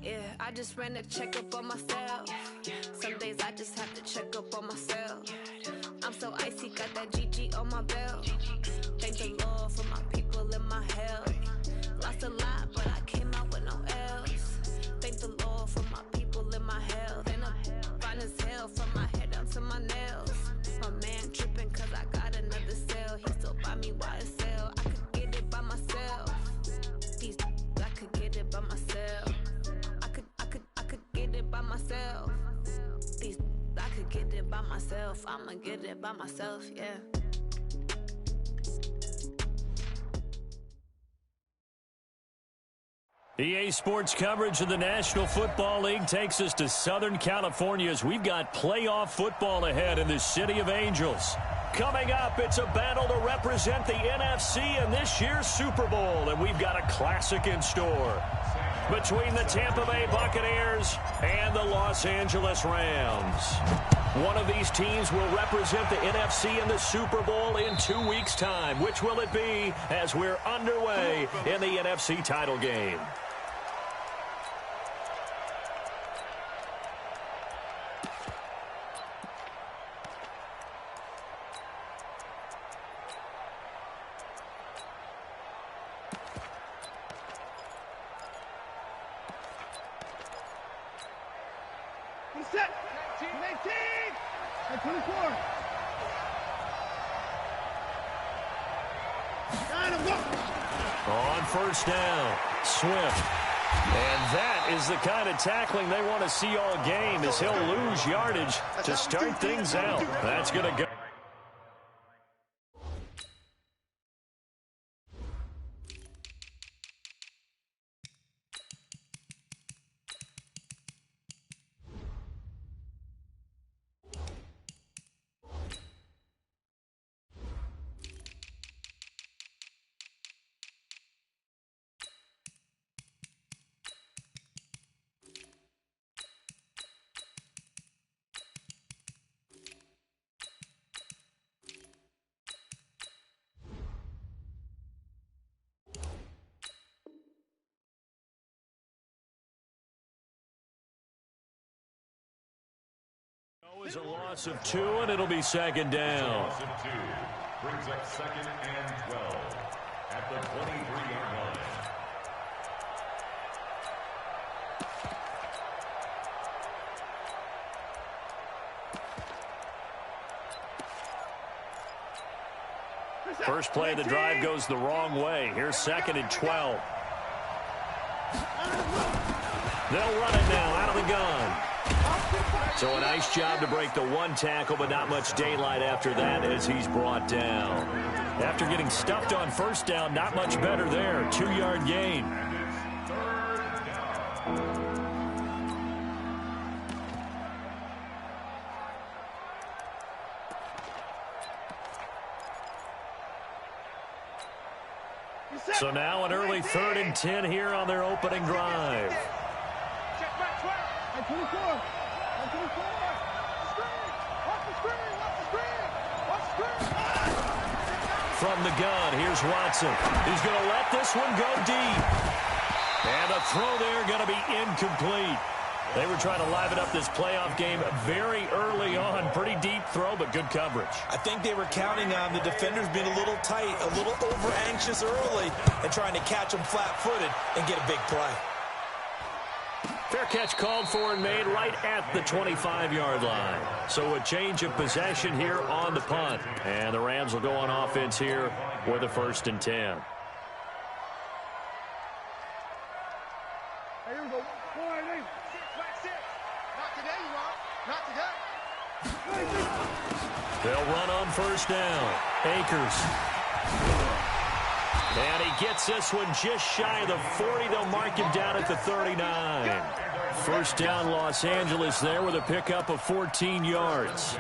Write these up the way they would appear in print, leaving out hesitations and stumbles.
Yeah, I just ran a checkup on myself. Some days I just have to check up on myself. I'm so icy, got that GG on my belt. Thank the Lord for my people in my health. Lost a lot, but I came out with no else. Thank the Lord for my people in my health. And I'm fine as hell from my head down to my nails. My man tripping cause I got another cell. He still buy me YSL. I could get it by myself. These I could get it by myself. I could get it by myself. These I could get it by myself. I'ma get it by myself, yeah. EA Sports coverage of the National Football League takes us to Southern California as we've got playoff football ahead in the City of Angels. Coming up, it's a battle to represent the NFC in this year's Super Bowl, and we've got a classic in store between the Tampa Bay Buccaneers and the Los Angeles Rams. One of these teams will represent the NFC in the Super Bowl in 2 weeks' time. Which will it be as we're underway in the NFC title game? On first down, Swift. And that is the kind of tackling they want to see all game, as he'll lose yardage to start things out. That's going to go. Is a loss of 2, and it'll be second down. Loss of 2 brings up second and 12 at the 23-yard line. First play of the drive goes the wrong way. Here's second and 12. They'll run it now out of the gun. So a nice job to break the one tackle, but not much daylight after that as he's brought down. After getting stuffed on first down, not much better there. 2-yard gain. So now an early 3rd and 10 here on their opening drive. From the gun, here's Watson. He's going to let this one go deep. And the throw there going to be incomplete. They were trying to liven up this playoff game very early on. Pretty deep throw, but good coverage. I think they were counting on the defenders being a little tight, a little over-anxious early, and trying to catch them flat-footed and get a big play. Fair catch called for and made right at the 25-yard line. So a change of possession here on the punt. And the Rams will go on offense here for the 1st and 10. They'll run on first down. Akers. And he gets this one just shy of the 40. They'll mark him down at the 39. First down, Los Angeles there with a pickup of 14 yards.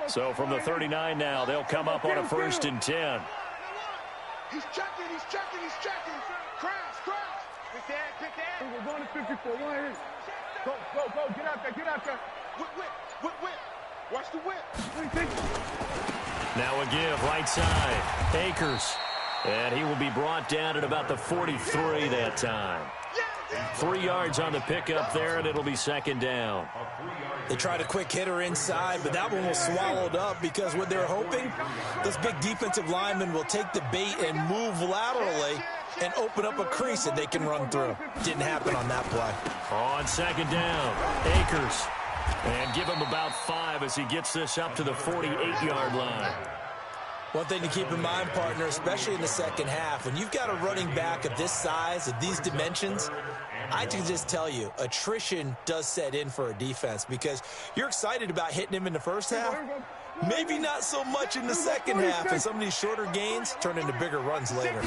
So from the 39 now, they'll come up on a 1st and 10. He's checking. Crash. Pick that. We're going to 54. Go. Get out there. Whip. Watch the whip. Now a give, right side. Akers. And he will be brought down at about the 43 that time. 3 yards on the pickup there, and it'll be second down. They tried a quick hitter inside, but that one was swallowed up because what they're hoping, those big defensive linemen will take the bait and move laterally and open up a crease that they can run through. Didn't happen on that play. On second down, Akers. And give him about 5 as he gets this up to the 48-yard line. One thing to keep in mind, partner, especially in the second half, when you've got a running back of this size, of these dimensions, I can just tell you, attrition does set in for a defense because you're excited about hitting him in the first half. Maybe not so much in the second half, and some of these shorter gains turn into bigger runs later.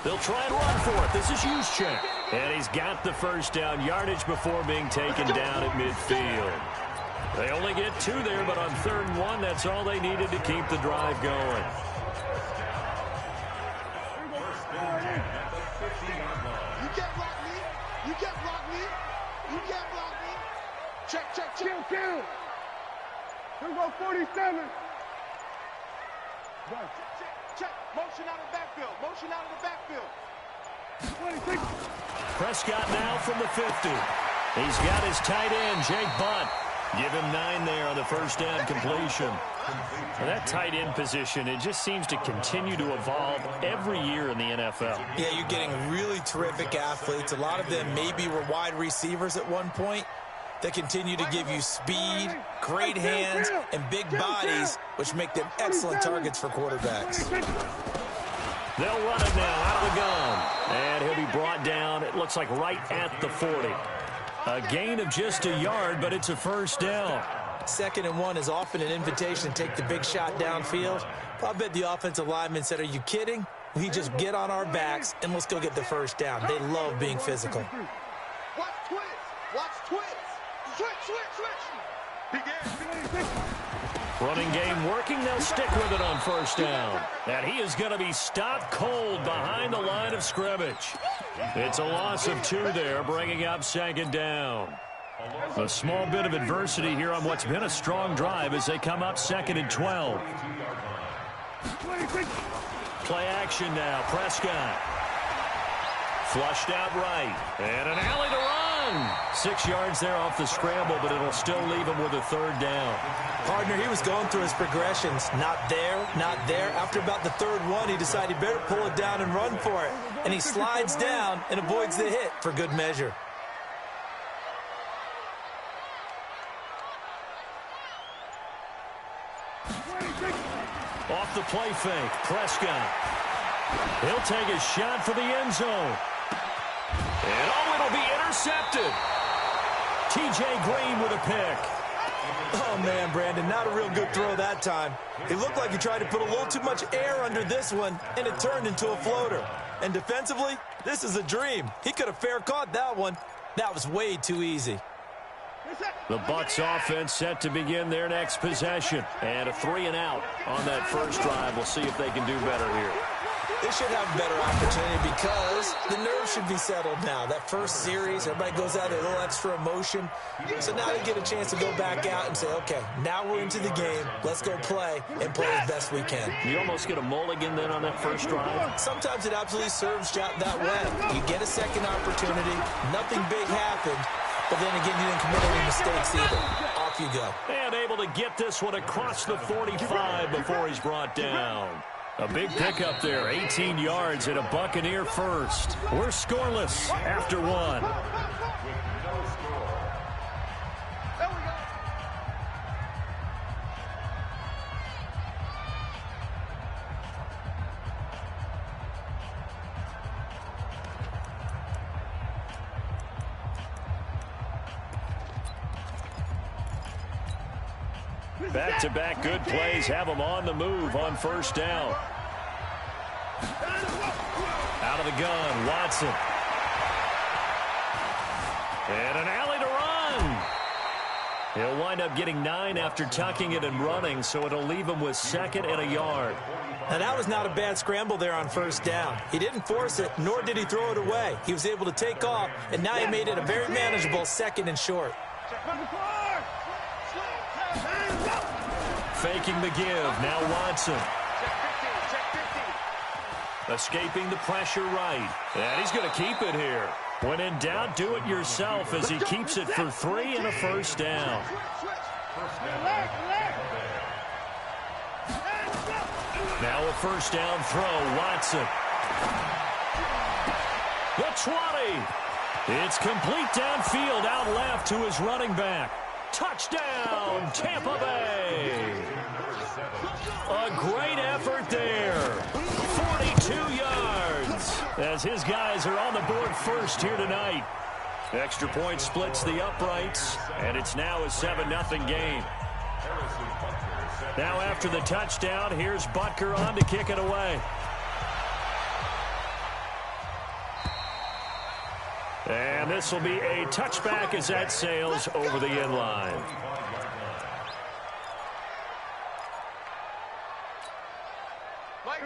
They'll try and run for it. This is Juszczyk. And he's got the first down yardage before being taken down at midfield. They only get 2 there, but on 3rd and 1, that's all they needed to keep the drive going. You can't block me. You can't block me. You can't block me. Check. Kill. Here we go, 47. Check. Motion out of the backfield. 26. Prescott now from the 50. He's got his tight end, Jake Butt. Give him 9 there on the first down completion. Well, that tight end position, it just seems to continue to evolve every year in the NFL. Yeah, you're getting really terrific athletes. A lot of them maybe were wide receivers at one point. They continue to give you speed, great hands, and big bodies, which make them excellent targets for quarterbacks. They'll run it now out of the gun. And he'll be brought down, it looks like right at the 40. A gain of just a yard, but it's a first down. 2nd and 1 is often an invitation to take the big shot downfield. I bet the offensive lineman said, are you kidding? We just get on our backs and let's go get the first down. They love being physical. Watch twist. Begin. Running game working. They'll stick with it on first down. And he is going to be stopped cold behind the line of scrimmage. It's a loss of 2 there, bringing up second down. A small bit of adversity here on what's been a strong drive as they come up 2nd and 12. Play action now. Prescott. Flushed out right. And an alley to run. 6 yards there off the scramble, but it'll still leave him with a 3rd down. Partner, he was going through his progressions. Not there. After about the 3rd one, he decided he better pull it down and run for it. And he slides down and avoids the hit for good measure. Off the play fake, Prescott. He'll take a shot for the end zone. And it'll be intercepted. T.J. Green with a pick. Oh, man, Brandon, not a real good throw that time. It looked like he tried to put a little too much air under this one, and it turned into a floater. And defensively, this is a dream. He could have fair caught that one. That was way too easy. The Bucs offense set to begin their next possession. And a 3 and out on that first drive. We'll see if they can do better here. They should have a better opportunity because the nerves should be settled now. That first series, everybody goes out with a little extra emotion. So now they get a chance to go back out and say, okay, now we're into the game. Let's go play and play as best we can. You almost get a mulligan then on that first drive? Sometimes it absolutely serves that way. You get a second opportunity. Nothing big happened. But then again, you didn't commit any mistakes either. Off you go. And able to get this one across the 45 before he's brought down. A big pickup there, 18 yards and a Buccaneer first. We're scoreless after 1. Back-to-back good plays have them on the move on first down. Out of the gun, Watson. And an alley to run. He'll wind up getting 9 after tucking it and running, so it'll leave him with 2nd and a yard. Now, that was not a bad scramble there on first down. He didn't force it, nor did he throw it away. He was able to take off, and now he made it a very manageable 2nd and short. Faking the give. Now Watson. Escaping the pressure right. And he's going to keep it here. When in doubt, do it yourself as he keeps it for 3 and a first down. Now a first down throw, Watson. The 20. It's complete downfield, out left to his running back. Touchdown, Tampa Bay. A great effort there. 42 yards as his guys are on the board first here tonight. Extra point splits the uprights, and it's now a 7-0 game. Now after the touchdown, here's Butker on to kick it away. And this will be a touchback as that sails over the end line.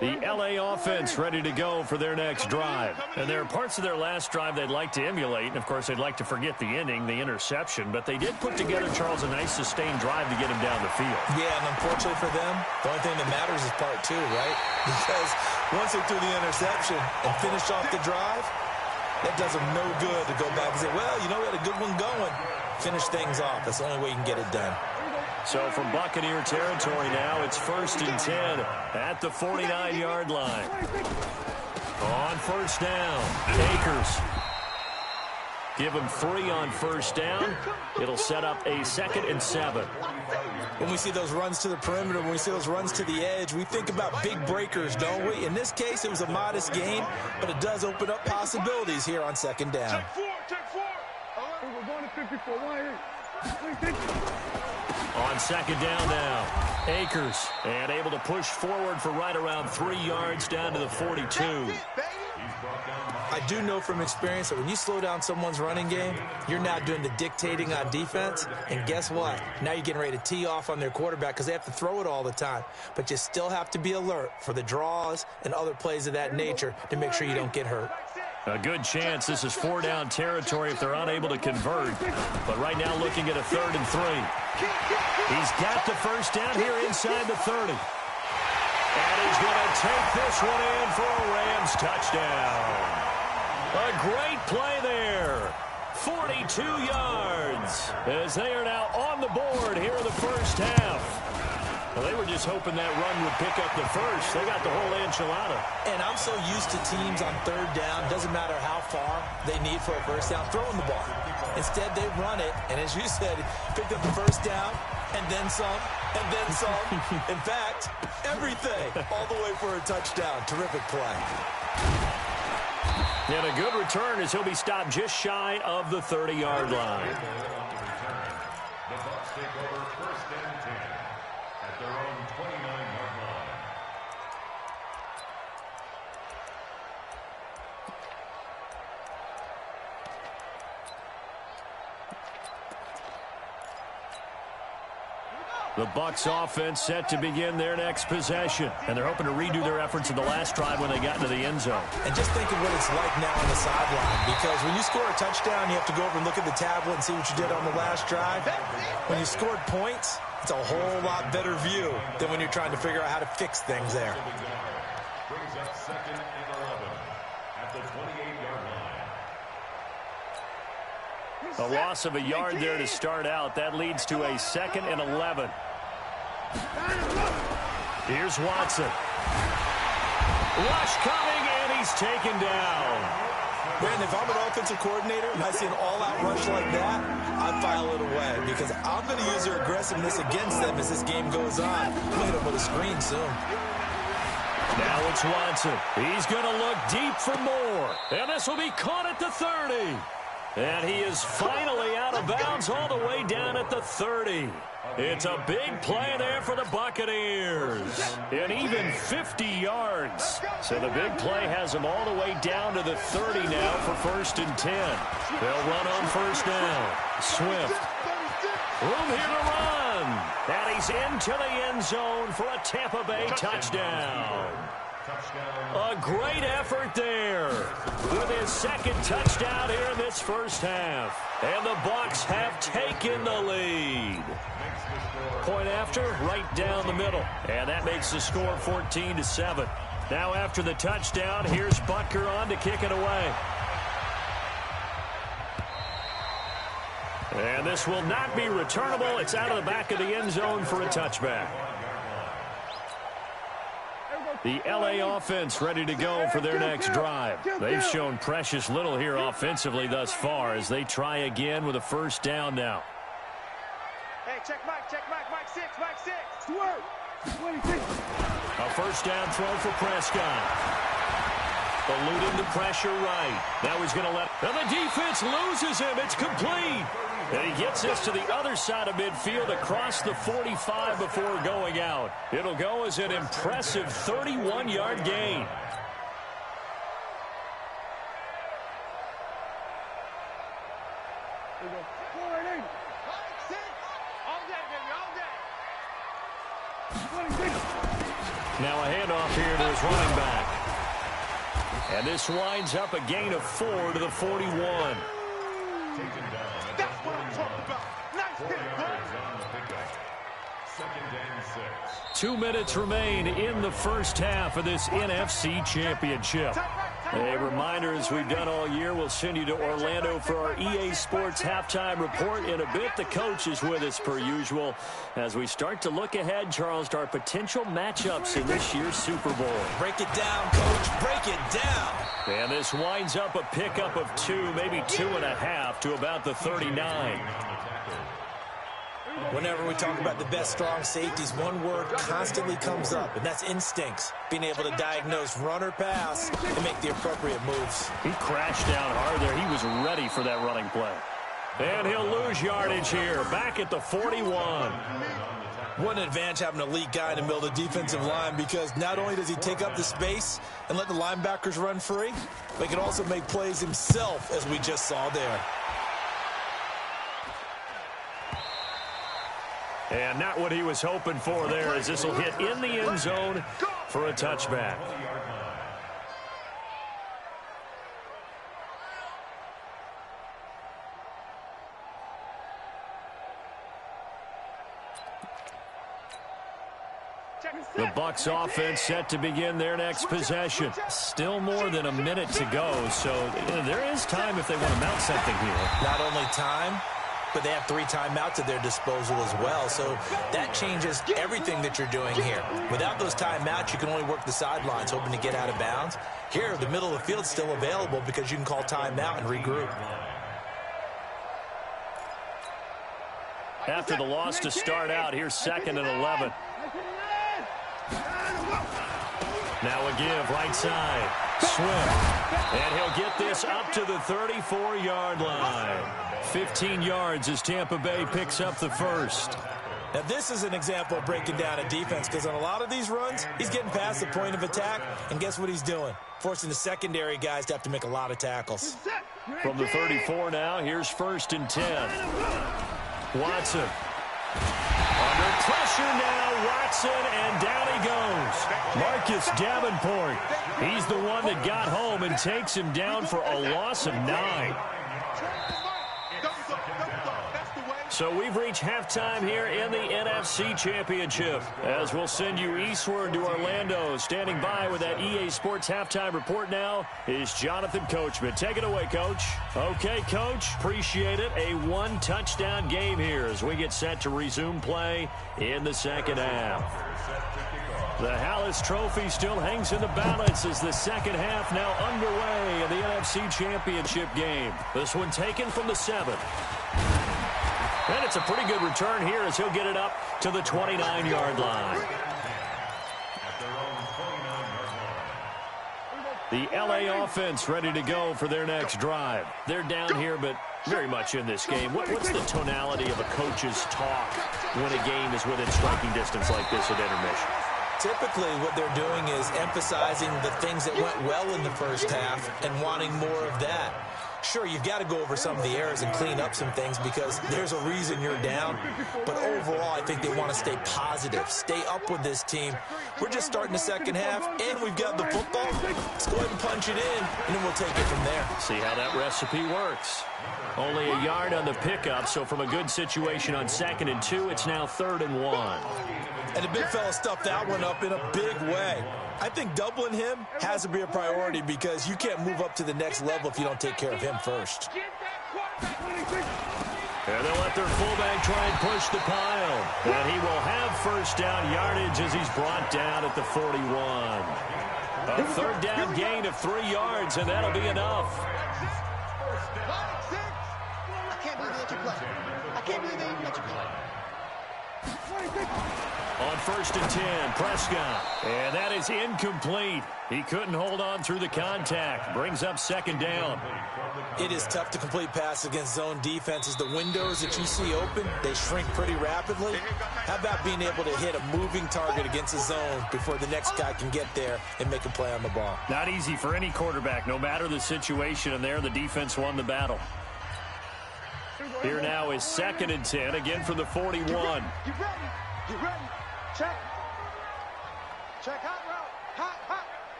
The L.A. offense ready to go for their next drive. And there are parts of their last drive they'd like to emulate. And, of course, they'd like to forget the ending, the interception. But they did put together, Charles, a nice sustained drive to get him down the field. Yeah, and unfortunately for them, the only thing that matters is part 2, right? Because once they threw the interception and finished off the drive, that does them no good to go back and say, well, you know, we had a good one going. Finish things off. That's the only way you can get it done. So from Buccaneer territory now, it's 1st and 10 at the 49-yard line. On first down, Akers. Give him 3 on first down. It'll set up a 2nd and 7. When we see those runs to the perimeter, when we see those runs to the edge, we think about big breakers, don't we? In this case, it was a modest gain, but it does open up possibilities here on 2nd down. Take 4. We're going to 54. On 2nd down now, Akers, and able to push forward for right around 3 yards down to the 42. I do know from experience that when you slow down someone's running game, you're now doing the dictating on defense. And guess what? Now you're getting ready to tee off on their quarterback because they have to throw it all the time. But you still have to be alert for the draws and other plays of that nature to make sure you don't get hurt. A good chance this is 4-down territory if they're unable to convert. But right now looking at a 3rd and 3. He's got the first down here inside the 30. And he's going to take this one in for a Rams touchdown. A great play there. 42 yards as they are now on the board here in the first half. Well, they were just hoping that run would pick up the first. They got the whole enchilada. And I'm so used to teams on 3rd down, doesn't matter how far they need for a first down, throwing the ball. Instead, they run it, and as you said, picked up the first down, and then some, and then some. In fact, everything, all the way for a touchdown. Terrific play. And a good return as he'll be stopped just shy of the 30-yard line. The Bucs take over 1st and 10 at their own 29-yard line. The Bucs offense set to begin their next possession. And they're hoping to redo their efforts in the last drive when they got into the end zone. And just think of what it's like now on the sideline. Because when you score a touchdown, you have to go over and look at the tablet and see what you did on the last drive. When you scored points, it's a whole lot better view than when you're trying to figure out how to fix things there. Brings up 2nd and 11 at the 28-yard line. A loss of a yard there to start out. That leads to a 2nd and 11. Here's Watson. Rush coming, and he's taken down. Brandon, if I'm an offensive coordinator and I see an all-out rush like that, I file it away because I'm going to use their aggressiveness against them as this game goes on. I'm going to hit them with a screen soon. Now it's Watson. He's going to look deep for more. And this will be caught at the 30. And he is finally out of bounds all the way down at the 30. It's a big play there for the Buccaneers. And even 50 yards. So the big play has him all the way down to the 30 now for 1st and 10. They'll run on first down. Swift. Room here to run. And he's into the end zone for a Tampa Bay touchdown. A great effort there with his second touchdown here in this first half. And the Bucs have taken the lead. Point after, right down the middle. And that makes the score 14-7. Now after the touchdown, here's Butker on to kick it away. And this will not be returnable. It's out of the back of the end zone for a touchback. The LA offense ready to go for their next drive. They've shown precious little here offensively thus far as they try again with a first down now. Hey, check Mike, Mike 6, Mike 6. Work. 26. A first down throw for Prescott. Eluding the pressure right. Now he's going to let... And the defense loses him. It's complete. And he gets this to the other side of midfield across the 45 before going out. It'll go as an impressive 31-yard gain. Now a handoff here to his running back. And this winds up a gain of 4 to the 41. That's what I'm talking about. Nice hit, Second and 6. 2 minutes remain in the first half of this NFC Championship. A reminder, as we've done all year, we'll send you to Orlando for our EA Sports Halftime Report. In a bit, the coach is with us per usual as we start to look ahead, Charles, to our potential matchups in this year's Super Bowl. Break it down, Coach. Break it down. And this winds up a pickup of 2, maybe 2.5 to about the 39. Whenever we talk about the best strong safeties, one word constantly comes up, and that's instincts. Being able to diagnose run or pass and make the appropriate moves. He crashed down hard there. He was ready for that running play. And he'll lose yardage here, back at the 41. What an advantage having an elite guy in the middle of the defensive line, because not only does he take up the space and let the linebackers run free, but he can also make plays himself, as we just saw there. And not what he was hoping for there, as this will hit in the end zone for a touchback. The Bucs offense set to begin their next possession. Still more than a minute to go, so there is time if they want to mount something here. Not only time, but they have 3 timeouts at their disposal as well, so that changes everything that you're doing here. Without those timeouts, you can only work the sidelines, hoping to get out of bounds. Here, the middle of the field's still available because you can call timeout and regroup. After the loss to start out, here's 2nd and 11. Now a give, right side. Swift. And he'll get this up to the 34-yard line. 15 yards as Tampa Bay picks up the first. Now, this is an example of breaking down a defense, because on a lot of these runs, he's getting past the point of attack, and guess what he's doing? Forcing the secondary guys to have to make a lot of tackles. From the 34 now, here's 1st and 10. Watson. Under pressure now, Watson, and down he goes. Marcus Davenport. He's the one that got home and takes him down for a loss of 9. So we've reached halftime here in the NFC Championship, as we'll send you eastward to Orlando. Standing by with that EA Sports Halftime Report now is Jonathan Coachman. Take it away, Coach. Okay, Coach, appreciate it. A 1-touchdown game here as we get set to resume play in the second half. The Hallis Trophy still hangs in the balance as the second half now underway in the NFC Championship game. This one taken from the 7. And it's a pretty good return here as he'll get it up to the 29-yard line. The LA offense ready to go for their next drive. They're down here, but very much in this game. What's the tonality of a coach's talk when a game is within striking distance like this at intermission? Typically, what they're doing is emphasizing the things that went well in the first half and wanting more of that. Sure, you've got to go over some of the errors and clean up some things because there's a reason you're down. But overall, I think they want to stay positive, stay up with this team. We're just starting the second half, and we've got the football. Let's go ahead and punch it in, and then we'll take it from there. See how that recipe works. Only a yard on the pickup, so from a good situation on 2nd and 2, it's now 3rd and 1. And the big fella stuffed that one up in a big way. I think doubling him has to be a priority because you can't move up to the next level if you don't take care of him first. And they'll let their fullback try and push the pile. And he will have first down yardage as he's brought down at the 41. A 3rd down gain of 3 yards, and that'll be enough. I can't believe they let you play. I can't believe they even let you play. On 1st and 10, Prescott. And that is incomplete. He couldn't hold on through the contact. Brings up 2nd down. It is tough to complete passes against zone defenses. The windows that you see open, they shrink pretty rapidly. How about being able to hit a moving target against a zone before the next guy can get there and make a play on the ball? Not easy for any quarterback, no matter the situation, and there the defense won the battle. Here now is 2nd and 10, again from the 41. Get ready. Get ready. Check. Check hot route. Hot.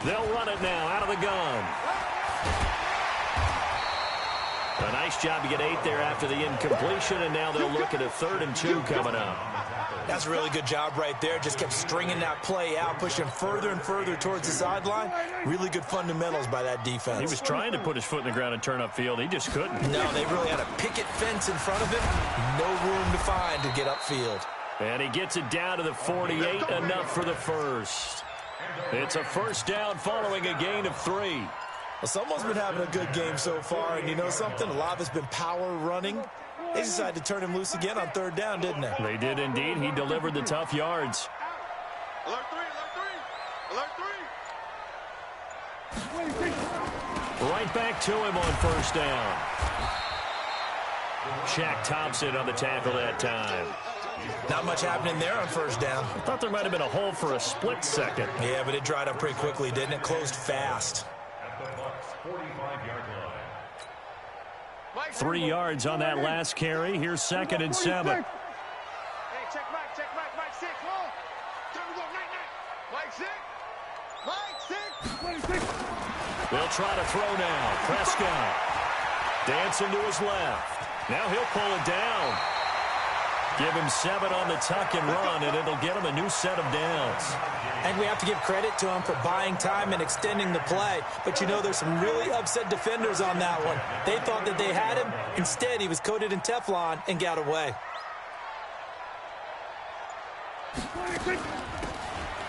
They'll run it now out of the gun. A nice job to get 8 there after the incompletion, and now they'll look at a 3rd and 2 coming up. That's a really good job right there. Just kept stringing that play out, pushing further and further towards the sideline. Really good fundamentals by that defense. He was trying to put his foot in the ground and turn upfield. He just couldn't. No, they really had a picket fence in front of him. No room to find to get upfield. And he gets it down to the 48, enough for the first. It's a first down following a gain of 3. Well, someone's been having a good game so far, and you know something? A lot of it's been power running. They decided to turn him loose again on 3rd down, didn't they? They did indeed. He delivered the tough yards. Alert 3. Right back to him on first down. Shaq Thompson on the tackle that time. Not much happening there on first down. I thought there might have been a hole for a split second. Yeah, but it dried up pretty quickly, didn't it? Closed fast. 3 yards on that last carry. Here's 2nd and 7. Hey, check Mike, Mike 6. Come on. Time to go, Mike 6. They'll try to throw now. Prescott dancing to his left. Now he'll pull it down. Give him 7 on the tuck and run, and it'll get him a new set of downs. And we have to give credit to him for buying time and extending the play. But, you know, there's some really upset defenders on that one. They thought that they had him. Instead, he was coated in Teflon and got away.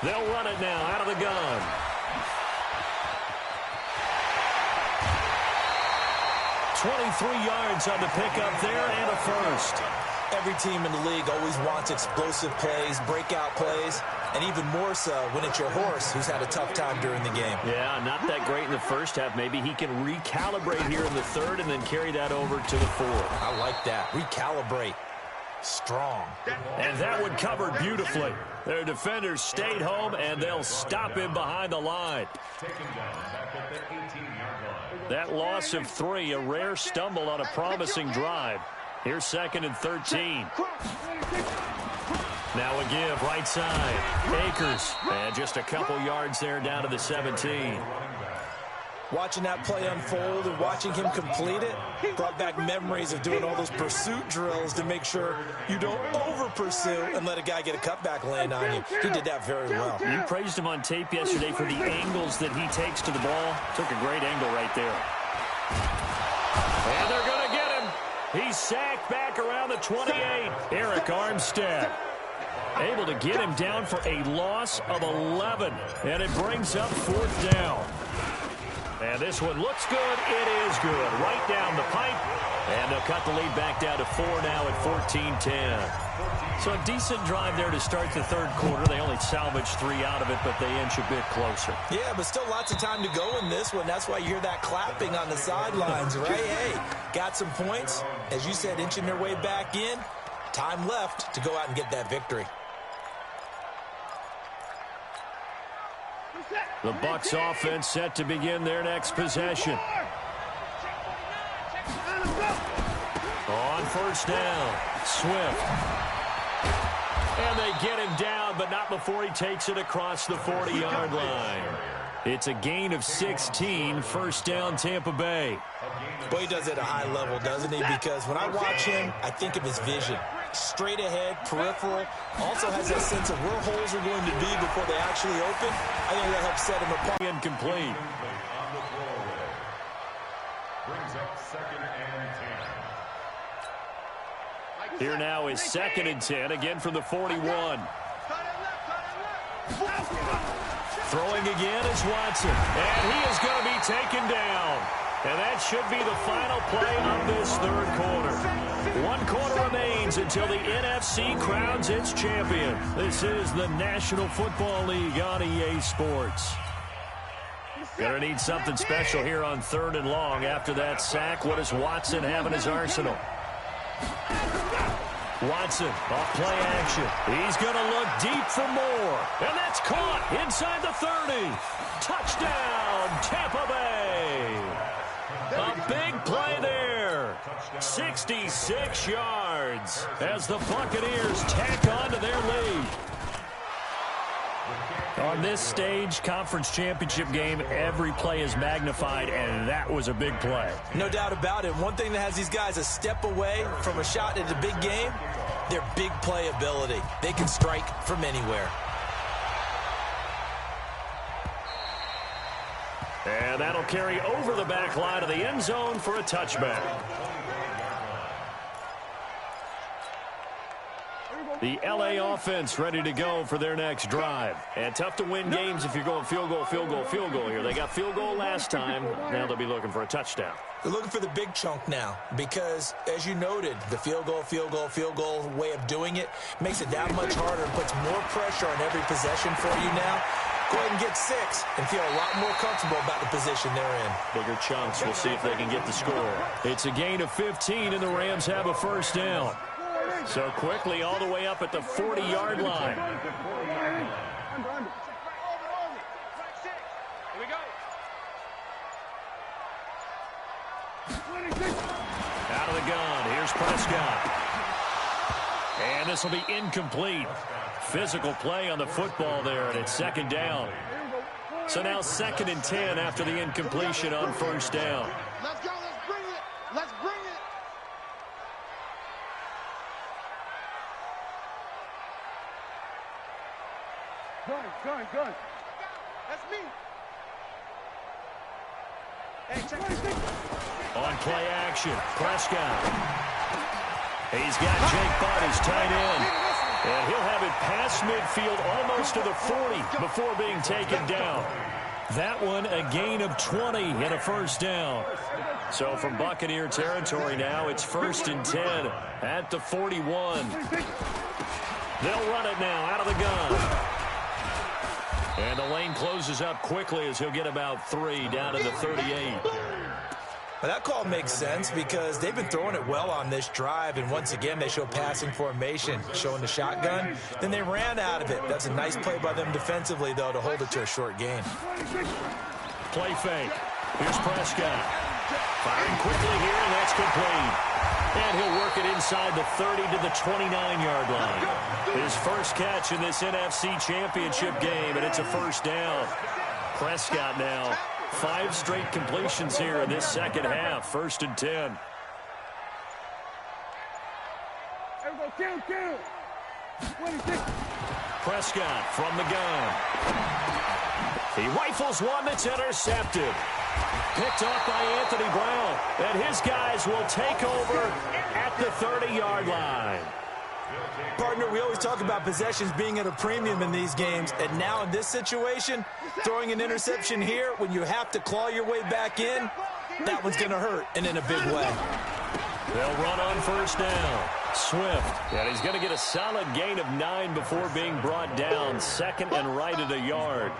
They'll run it now out of the gun. .23 yards on the pickup there and a first. Every team in the league always wants explosive plays, breakout plays, and even more so when it's your horse who's had a tough time during the game. Yeah, not that great in the first half. Maybe he can recalibrate here in the 3rd and then carry that over to the 4th. I like that. Recalibrate. Strong. And that one covered beautifully. Their defenders stayed home, and they'll stop him behind the line. That loss of 3, a rare stumble on a promising drive. Here's 2nd and 13. Now a give, right side. Akers. And just a couple yards there down to the 17. Watching that play unfold and watching him complete it brought back memories of doing all those pursuit drills to make sure you don't over-pursue and let a guy get a cutback land on you. He did that very well. You praised him on tape yesterday for the angles that he takes to the ball. Took a great angle right there. And they're going to get him. He's sacked back around the 28. Eric Armstead able to get him down for a loss of 11. And it brings up 4th down. And this one looks good. It is good. Right down the pipe. And they'll cut the lead back down to 4 now at 14-10. So a decent drive there to start the 3rd quarter. They only salvaged 3 out of it, but they inch a bit closer. Yeah, but still lots of time to go in this one. That's why you hear that clapping on the sidelines, right? Hey, got some points. As you said, inching their way back in. Time left to go out and get that victory. The Bucs offense set to begin their next possession. On first down, Swift. And they get him down, but not before he takes it across the 40-yard line. It's a gain of 16, first down Tampa Bay. Boy, he does it at a high level, doesn't he? Because when I watch him, I think of his vision. Straight ahead, peripheral, also has that sense of where holes are going to be before they actually open. I think that helps set him apart. Incomplete. Brings up 2nd and 10. Here now is 2nd and 10, again from the 41. Throwing again is Watson, and he is going to be taken down. And that should be the final play of this third quarter. 1 quarter remains until the NFC crowns its champion. This is the National Football League on EA Sports. Gonna need something special here on 3rd and long. After that sack, what does Watson have in his arsenal? Watson, off play action. He's going to look deep for more. And that's caught inside the 30. Touchdown, Tampa Bay. A big play there. 66 yards as the Buccaneers tack on to their lead. On this stage, conference championship game, every play is magnified, and that was a big play. No doubt about it. One thing that has these guys a step away from a shot at a big game, their big play ability. They can strike from anywhere. And that'll carry over the back line of the end zone for a touchback. The LA offense ready to go for their next drive. And tough to win games if you're going field goal, field goal, field goal here. They got field goal last time. Now they'll be looking for a touchdown. They're looking for the big chunk now because, as you noted, the field goal way of doing it makes it that much harder and puts more pressure on every possession for you now. Go ahead and get 6 and feel a lot more comfortable about the position they're in. Bigger chunks. We'll see if they can get the score. It's a gain of 15, and the Rams have a first down. So quickly all the way up at the 40-yard line. Here we go. Out of the gun. Here's Prescott. And this will be incomplete. Physical play on the football there, and it's 2nd down. So now 2nd and 10 after the incompletion on first down. Let's go. Let's bring it. Let's bring it. Gun. That's me. Hey, check. On play action, Prescott. He's got Jake Butt as tight end. And he'll have it past midfield almost to the 40 before being taken down. That one a gain of 20 and a first down. So from Buccaneer territory now, it's 1st and 10 at the 41. They'll run it now out of the gun. And the lane closes up quickly as he'll get about 3 down to the 38. Well, that call makes sense because they've been throwing it well on this drive, and once again they show passing formation, showing the shotgun. Then they ran out of it. That's a nice play by them defensively, though, to hold it to a short gain. Play fake. Here's Prescott. Firing quickly here, and that's complete. And he'll work it inside the 30 to the 29-yard line. His first catch in this NFC Championship game, and it's a first down. Prescott now 5 straight completions here in this second half. 1st and 10. Prescott from the gun. He rifles one that's intercepted. Picked off by Anthony Brown. And his guys will take over at the 30-yard line. Partner, we always talk about possessions being at a premium in these games, and now in this situation, throwing an interception here when you have to claw your way back in, that one's going to hurt, and in a big way. They'll run on first down. Swift, and he's going to get a solid gain of 9 before being brought down. 2nd and right at a yard.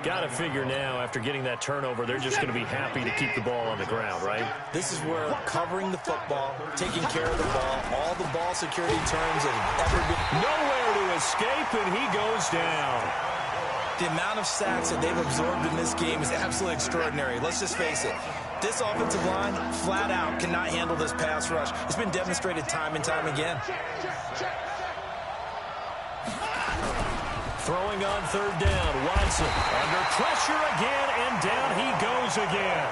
Got to figure now, after getting that turnover, they're just going to be happy to keep the ball on the ground, right? This is where covering the football, taking care of the ball, all the ball security terms that have ever been. Nowhere to escape, and he goes down. The amount of sacks that they've absorbed in this game is absolutely extraordinary. Let's just face it. This offensive line, flat out, cannot handle this pass rush. It's been demonstrated time and time again. Throwing on third down, Watson under pressure again, and down he goes again.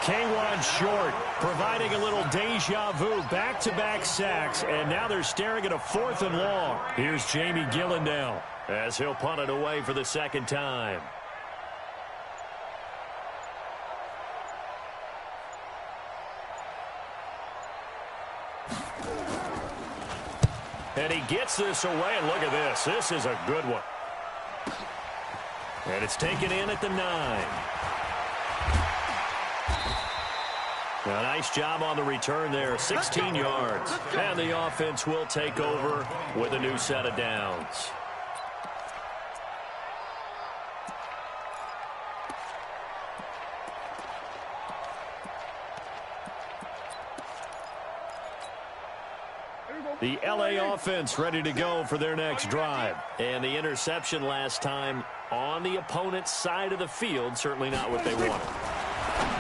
K1 short, providing a little deja vu, back-to-back sacks, and now they're staring at a 4th and long. Here's Jamie Gillandale as he'll punt it away for the second time. And he gets this away, and look at this. This is a good one. And it's taken in at the 9. A nice job on the return there, 16 yards. And the offense will take over with a new set of downs. The LA offense ready to go for their next drive. And the interception last time on the opponent's side of the field, certainly not what they wanted.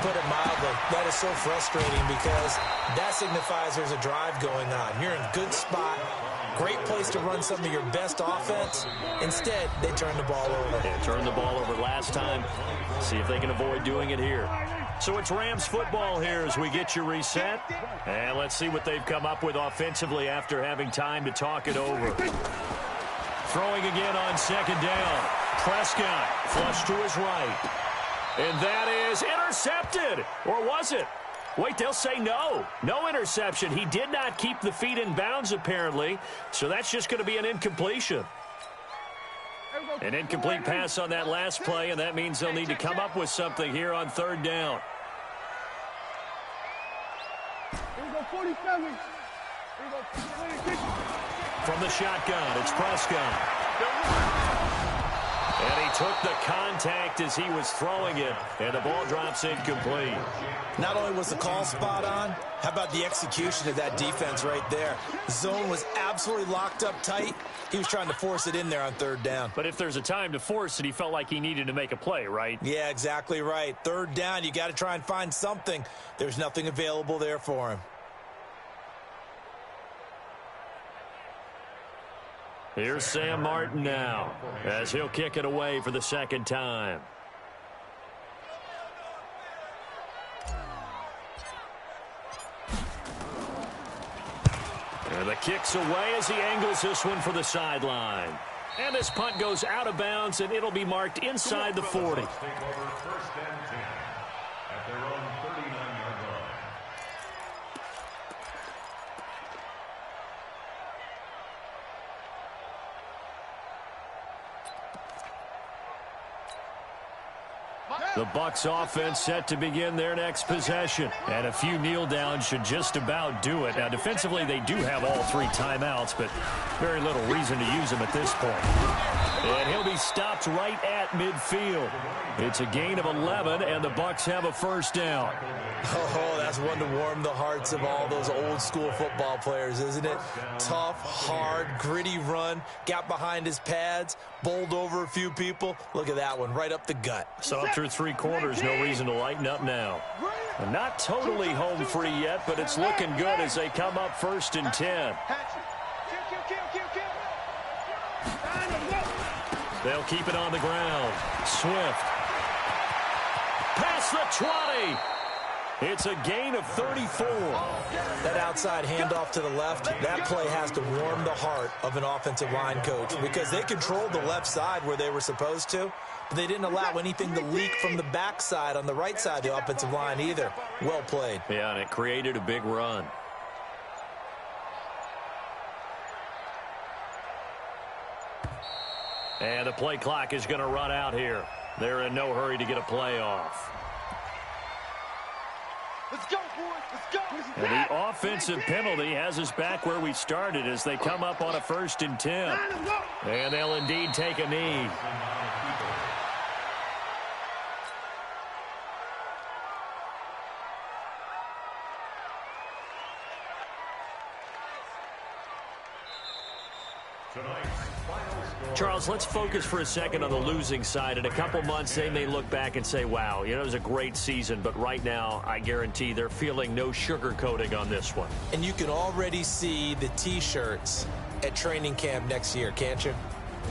Put it mildly, that is so frustrating because that signifies there's a drive going on. You're in a good spot, great place to run some of your best offense. Instead, they turn the ball over. They turned the ball over last time. See if they can avoid doing it here. So it's Rams football here as we get you reset. And let's see what they've come up with offensively after having time to talk it over. Throwing again on second down. Prescott flush to his right. And that is intercepted. Or was it? Wait, they'll say no. No interception. He did not keep the feet in bounds, apparently. So that's just going to be an incompletion. An incomplete pass on that last play, and that means they'll need to come up with something here on third down. Here we go, 47. Here we go. From the shotgun, it's Prescott. And he took the contact as he was throwing it, and the ball drops incomplete. Not only was the call spot on, how about the execution of that defense right there? Zone was absolutely locked up tight. He was trying to force it in there on third down. But if there's a time to force it, he felt like he needed to make a play, right? Yeah, exactly right. Third down, you got to try and find something. There's nothing available there for him. Here's Sam Martin now as he'll kick it away for the second time. And the kick's away as he angles this one for the sideline. And this punt goes out of bounds, and it'll be marked inside the 40. Take over 1st and 10 at their own 39-yard line. The Bucs offense set to begin their next possession. And a few kneel downs should just about do it. Now, defensively, they do have all 3 timeouts, but very little reason to use them at this point. And he'll be stopped right at midfield. It's a gain of 11, and the Bucs have a first down. Oh, that's one to warm the hearts of all those old school football players, isn't it? Tough, hard, gritty run, got behind his pads, bowled over a few people. Look at that one, right up the gut. So up through 3 quarters, no reason to lighten up now. And not totally home free yet, but it's looking good as they come up 1st and 10. They'll keep it on the ground. Swift. Past the 20. It's a gain of 34. That outside handoff to the left, that play has to warm the heart of an offensive line coach because they controlled the left side where they were supposed to, but they didn't allow anything to leak from the backside on the right side of the offensive line either. Well played. Yeah, and it created a big run. And the play clock is going to run out here. They're in no hurry to get a play off. Let's go, boys. Let's go. And the offensive penalty has us back where we started as they come up on a 1st and 10. And they'll indeed take a knee. Tonight's final score. Charles, let's focus for a second on the losing side. In a couple months, they may look back and say, wow, it was a great season. But right now, I guarantee they're feeling no sugarcoating on this one. And you can already see the T-shirts at training camp next year, can't you?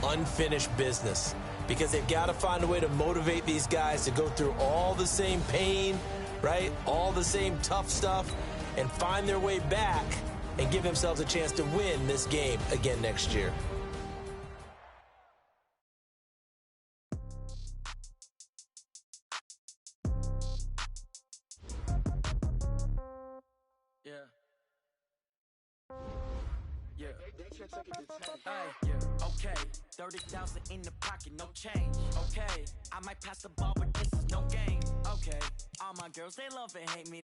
Unfinished business. Because they've got to find a way to motivate these guys to go through all the same pain, right? All the same tough stuff, and find their way back and give themselves a chance to win this game again next year. Okay, 30,000 in the pocket, no change. Okay, I might pass the ball, but this is no game. Okay, all my girls, they love and hate me.